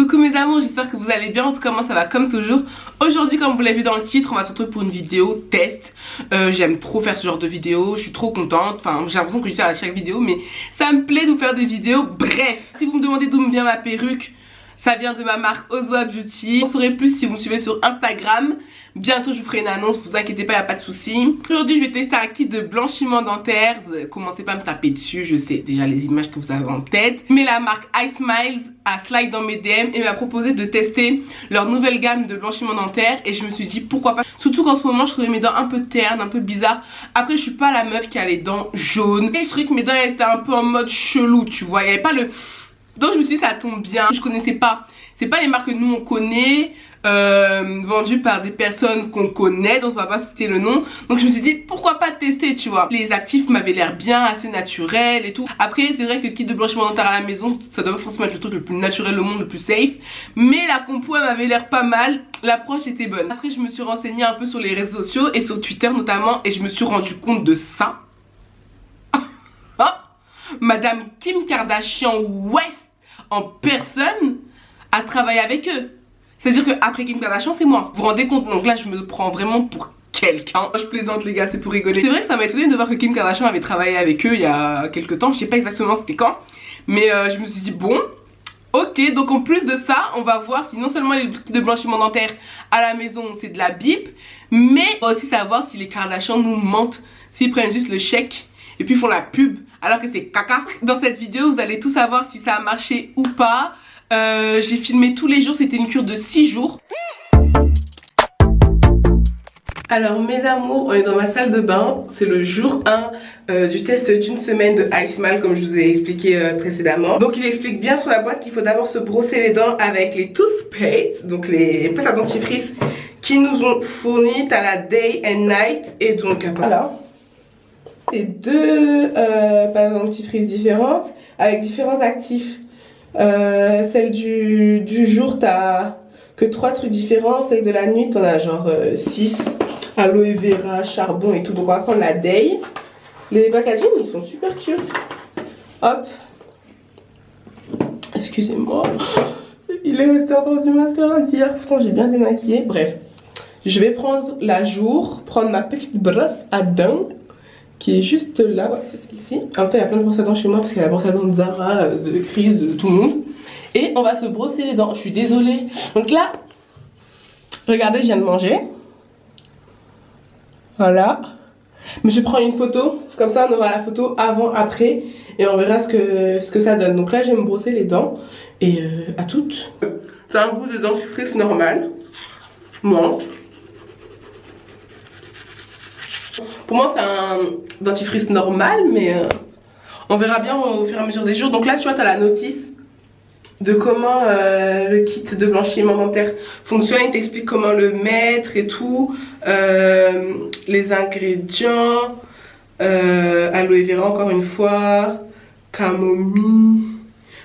Coucou mes amours, j'espère que vous allez bien. En tout cas moi ça va comme toujours. Aujourd'hui, comme vous l'avez vu dans le titre, on va se retrouver pour une vidéo test. J'aime trop faire ce genre de vidéo, je suis trop contente. Enfin j'ai l'impression que je dis ça à chaque vidéo, mais ça me plaît de vous faire des vidéos. Bref, si vous me demandez d'où me vient ma perruque, ça vient de ma marque Ozwa Beauty. Vous en saurez plus si vous me suivez sur Instagram. Bientôt je vous ferai une annonce, vous inquiétez pas, y a pas de souci. Aujourd'hui je vais tester un kit de blanchiment dentaire. Vous allez commencer pas à me taper dessus, je sais déjà les images que vous avez en tête. Mais la marque iSmiles a slide dans mes DM et m'a proposé de tester leur nouvelle gamme de blanchiment dentaire. Et je me suis dit pourquoi pas. Surtout qu'en ce moment je trouvais mes dents un peu ternes, un peu bizarres. Après je suis pas la meuf qui a les dents jaunes. Et je trouvais que mes dents elles étaient un peu en mode chelou, tu vois. Il y avait pas le... Donc je me suis dit ça tombe bien. Je connaissais pas, c'est pas les marques que nous on connaît, vendues par des personnes qu'on connaît, donc on va pas citer le nom. Donc je me suis dit pourquoi pas tester, tu vois. Les actifs m'avaient l'air bien, assez naturels et tout. Après c'est vrai que le kit de blanchiment dentaire à la maison, ça doit pas forcément être le truc le plus naturel au monde, le plus safe. Mais la compo elle m'avait l'air pas mal, l'approche était bonne. Après je me suis renseignée un peu sur les réseaux sociaux et sur Twitter notamment, et je me suis rendu compte de ça. Madame Kim Kardashian West en personne a travaillé avec eux. C'est à dire que après Kim Kardashian c'est moi. Vous vous rendez compte? Donc là je me prends vraiment pour quelqu'un. Je plaisante les gars, c'est pour rigoler. C'est vrai que ça m'a étonné de voir que Kim Kardashian avait travaillé avec eux il y a quelques temps. Je sais pas exactement c'était quand, mais je me suis dit bon, ok. Donc en plus de ça on va voir si non seulement les trucs de blanchiment dentaire à la maison c'est de la bip, mais on va aussi savoir si les Kardashian nous mentent, s'ils prennent juste le chèque et puis font la pub alors que c'est caca. Dans cette vidéo vous allez tout savoir si ça a marché ou pas. J'ai filmé tous les jours, c'était une cure de 6 jours. Alors mes amours, on est dans ma salle de bain, c'est le jour 1 du test d'une semaine de iSmiles comme je vous ai expliqué précédemment. Donc il explique bien sur la boîte qu'il faut d'abord se brosser les dents avec les toothpaste, donc les pâtes à dentifrice qui nous ont fourni à la day and night. Et donc attends, alors c'est deux pâtes à dentifrice différentes avec différents actifs. Celle du jour t'as que 3 trucs différents, celle de la nuit t'en as genre 6, aloe vera, charbon et tout. Donc on va prendre la day. Les packaging ils sont super cute. Hop, excusez-moi, il est resté encore du mascara d'hier, pourtant j'ai bien démaquillé. Bref, je vais prendre la jour, prendre ma petite brosse à dents qui est juste là, ouais, c'est celle-ci. En même temps il y a plein de brosses à dents chez moi parce qu'il y a la brosse à dents de Zara, de Chris, de tout le monde. Et on va se brosser les dents, je suis désolée. Donc là, regardez, je viens de manger. Voilà. Mais je prends une photo, comme ça on aura la photo avant, après. Et on verra ce que ça donne. Donc là je vais me brosser les dents. Et à toutes. C'est un goût de dentifrice normal. Menthe. Pour moi c'est un dentifrice normal, mais on verra bien au fur et à mesure des jours. Donc là tu vois t'as la notice de comment le kit de blanchiment dentaire fonctionne. Il t'explique comment le mettre et tout, les ingrédients, aloe vera encore une fois, camomille,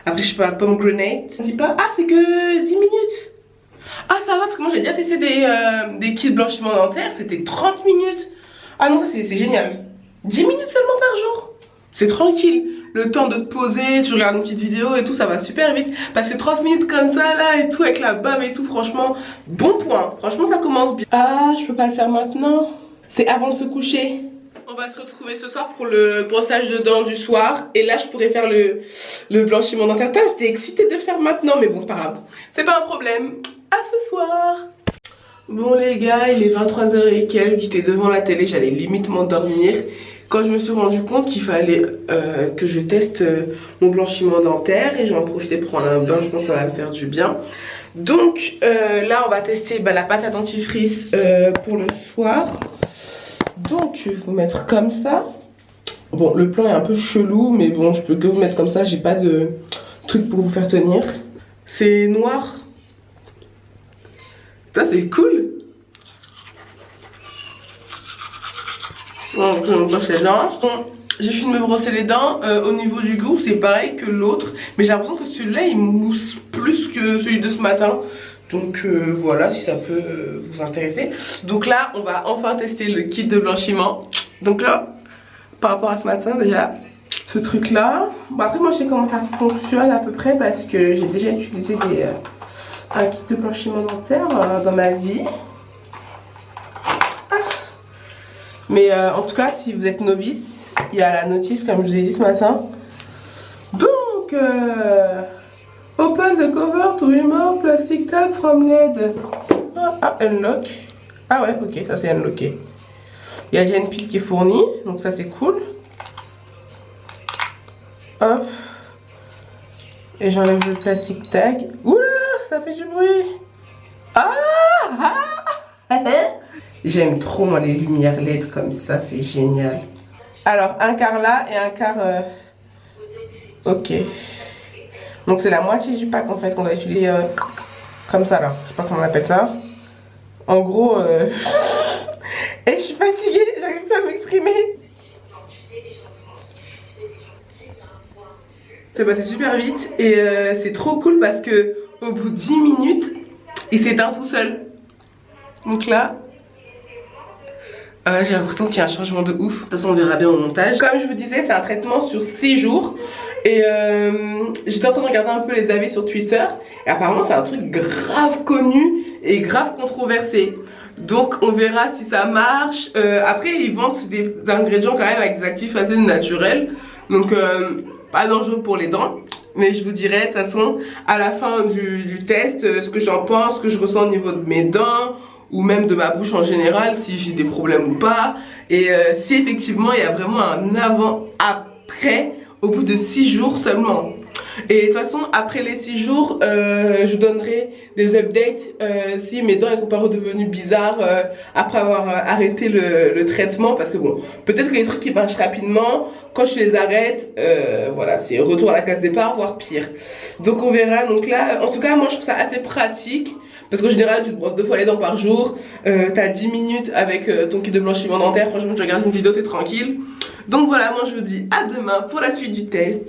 après je sais pas, pomegranate. On dit pas ah c'est que 10 minutes. Ah ça va parce que moi j'ai déjà testé des kits de blanchiment dentaire, c'était 30 minutes. Ah non ça c'est génial, 10 minutes seulement par jour, c'est tranquille. Le temps de te poser, tu regardes une petite vidéo et tout, ça va super vite. Parce que 30 minutes comme ça là et tout, avec la bave et tout, franchement, bon point. Franchement ça commence bien. Ah, je peux pas le faire maintenant. C'est avant de se coucher. On va se retrouver ce soir pour le brossage de dents du soir. Et là je pourrais faire le blanchiment dentaire. J'étais excitée de le faire maintenant, mais bon c'est pas grave. C'est pas un problème. À ce soir. Bon les gars, il est 23h et quelques. J'étais devant la télé, j'allais limite m'endormir quand je me suis rendu compte qu'il fallait que je teste mon blanchiment dentaire. Et je vais en profiter pour prendre un bain, je pense que ça va me faire du bien. Donc là on va tester la pâte à dentifrice pour le soir. Donc je vais vous mettre comme ça. Bon le plan est un peu chelou, mais bon je peux que vous mettre comme ça, j'ai pas de truc pour vous faire tenir. C'est noir. Ça c'est cool. Donc je me brosse les dents. Bon, j'ai fini de me brosser les dents. Au niveau du goût c'est pareil que l'autre, mais j'ai l'impression que celui-là il mousse plus que celui de ce matin. Donc voilà, si ça peut vous intéresser. Donc là on va enfin tester le kit de blanchiment. Donc là par rapport à ce matin déjà, ce truc là, bon après moi je sais comment ça fonctionne à peu près parce que j'ai déjà utilisé un kit de blanchiment dentaire dans ma vie. Mais en tout cas, si vous êtes novice, il y a la notice comme je vous ai dit ce matin. Donc, open the cover to remove plastic tag from lid. Unlock. Ah ouais, ok, ça c'est unlocké. Il y a déjà une pile qui est fournie, donc ça c'est cool. Hop. Et j'enlève le plastic tag. Oula, ça fait du bruit. J'aime trop moi les lumières LED comme ça, c'est génial. Alors un quart là et un quart ok. Donc c'est la moitié du pack en fait qu'on doit utiliser comme ça là. Je sais pas comment on appelle ça. En gros et je suis fatiguée, j'arrive pas à m'exprimer. C'est passé super vite et c'est trop cool parce que au bout de 10 minutes il s'éteint tout seul. Donc là j'ai l'impression qu'il y a un changement de ouf. De toute façon on verra bien au montage. Comme je vous disais, c'est un traitement sur 6 jours. Et j'étais en train de regarder un peu les avis sur Twitter. Et apparemment c'est un truc grave connu et grave controversé. Donc on verra si ça marche. Après ils vendent des ingrédients quand même avec des actifs assez naturels. Donc pas dangereux pour les dents. Mais je vous dirai de toute façon à la fin du test ce que j'en pense, ce que je ressens au niveau de mes dents. Ou même de ma bouche en général, si j'ai des problèmes ou pas. Et si effectivement il y a vraiment un avant-après au bout de 6 jours seulement. Et de toute façon après les 6 jours je donnerai des updates si mes dents elles sont pas redevenues bizarres après avoir arrêté le traitement. Parce que bon, peut-être que les trucs qui marchent rapidement, quand je les arrête, voilà, c'est retour à la case départ, voire pire. Donc on verra. Donc là, en tout cas moi je trouve ça assez pratique. Parce qu'en général tu te brosses 2 fois les dents par jour, t'as 10 minutes avec ton kit de blanchiment dentaire, franchement tu regardes une vidéo, t'es tranquille. Donc voilà, moi je vous dis à demain pour la suite du test.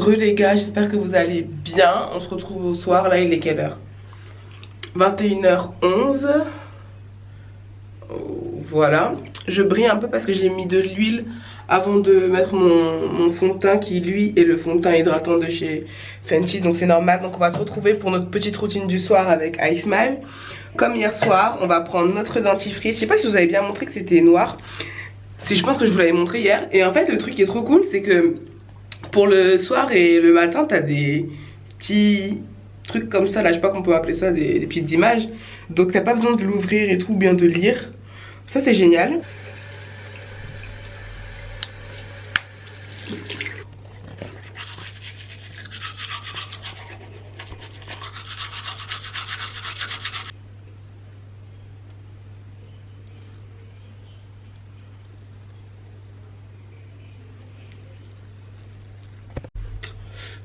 Les gars, j'espère que vous allez bien, on se retrouve au soir, là il est quelle heure? 21h11. Voilà, je brille un peu parce que j'ai mis de l'huile avant de mettre mon fond de teint qui lui est le fond de teint hydratant de chez Fenty, donc c'est normal. Donc on va se retrouver pour notre petite routine du soir avec iSmile. Comme hier soir, on va prendre notre dentifrice. Je sais pas si je vous avais bien montré que c'était noir. Je pense que je vous l'avais montré hier. Et en fait le truc qui est trop cool, c'est que pour le soir et le matin t'as des petits trucs comme ça là, je sais pas qu'on peut appeler ça, des petites images. Donc t'as pas besoin de l'ouvrir et tout, ou bien de lire. Ça c'est génial.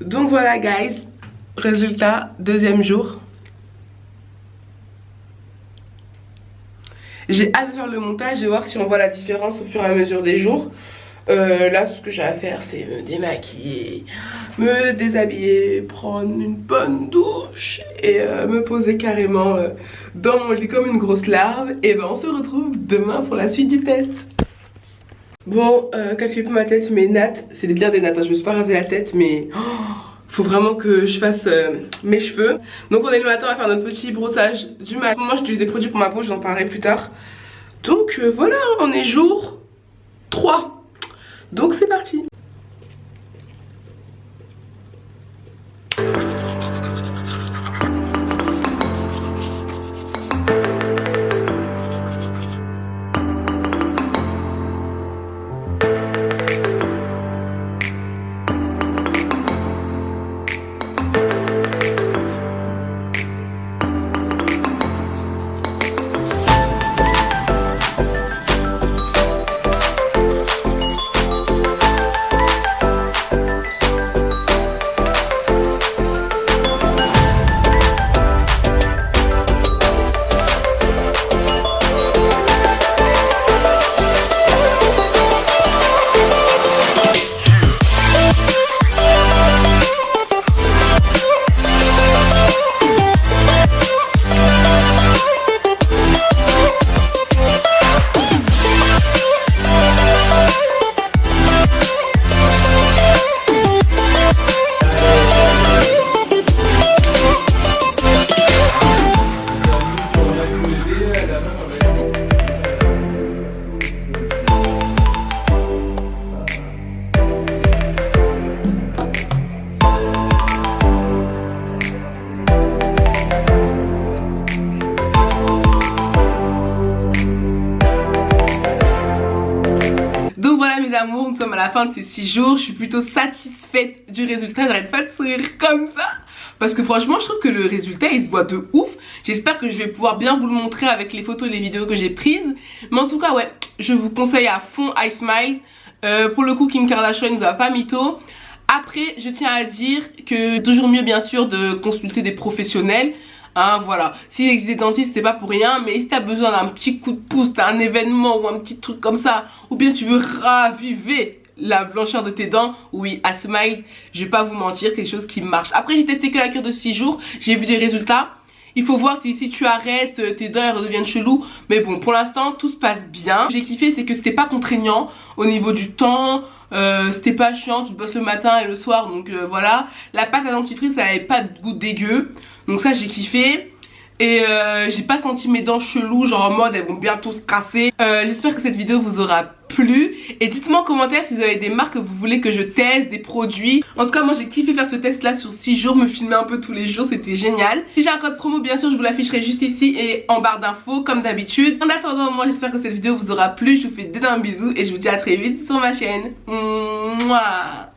Donc voilà guys, résultat, deuxième jour. J'ai hâte de faire le montage et voir si on voit la différence au fur et à mesure des jours. Là ce que j'ai à faire c'est me démaquiller, me déshabiller, prendre une bonne douche et me poser carrément dans mon lit comme une grosse larve. Et ben on se retrouve demain pour la suite du test. Bon, calculez pas ma tête, mes nattes, c'est bien des nattes, hein. Je me suis pas rasé la tête mais faut vraiment que je fasse mes cheveux. Donc on est le matin à faire notre petit brossage du matin. Moi j'utilise des produits pour ma peau, je vous en parlerai plus tard. Donc voilà, on est jour 3. Donc c'est parti. d'amour, nous sommes à la fin de ces 6 jours. Je suis plutôt satisfaite du résultat. J'arrête pas de sourire comme ça. Parce que franchement, je trouve que le résultat, il se voit de ouf. J'espère que je vais pouvoir bien vous le montrer avec les photos et les vidéos que j'ai prises. Mais en tout cas, ouais, je vous conseille à fond iSmiles. Pour le coup, Kim Kardashian nous a pas mytho. Après, je tiens à dire que c'est toujours mieux, bien sûr, de consulter des professionnels. Hein, voilà. Si les dentistes, c'est pas pour rien. Mais si t'as besoin d'un petit coup de pouce, t'as un événement ou un petit truc comme ça, ou bien tu veux raviver la blancheur de tes dents, oui, à Smiles, je vais pas vous mentir, quelque chose qui marche. Après, j'ai testé que la cure de 6 jours, j'ai vu des résultats. Il faut voir si tu arrêtes, tes dents elles redeviennent cheloues. Mais bon, pour l'instant, tout se passe bien. J'ai kiffé, c'est que c'était pas contraignant au niveau du temps. C'était pas chiant, tu bosses le matin et le soir, donc voilà. La pâte à dentifrice, elle avait pas de goût dégueu. Donc ça, j'ai kiffé. Et j'ai pas senti mes dents cheloues, genre en mode elles vont bientôt se casser. J'espère que cette vidéo vous aura plu. Et dites-moi en commentaire si vous avez des marques que vous voulez que je teste, des produits. En tout cas, moi j'ai kiffé faire ce test là sur 6 jours, me filmer un peu tous les jours, c'était génial. Si j'ai un code promo, bien sûr, je vous l'afficherai juste ici et en barre d'infos, comme d'habitude. En attendant, moi j'espère que cette vidéo vous aura plu. Je vous fais d'énormes bisous et je vous dis à très vite sur ma chaîne. Mouah.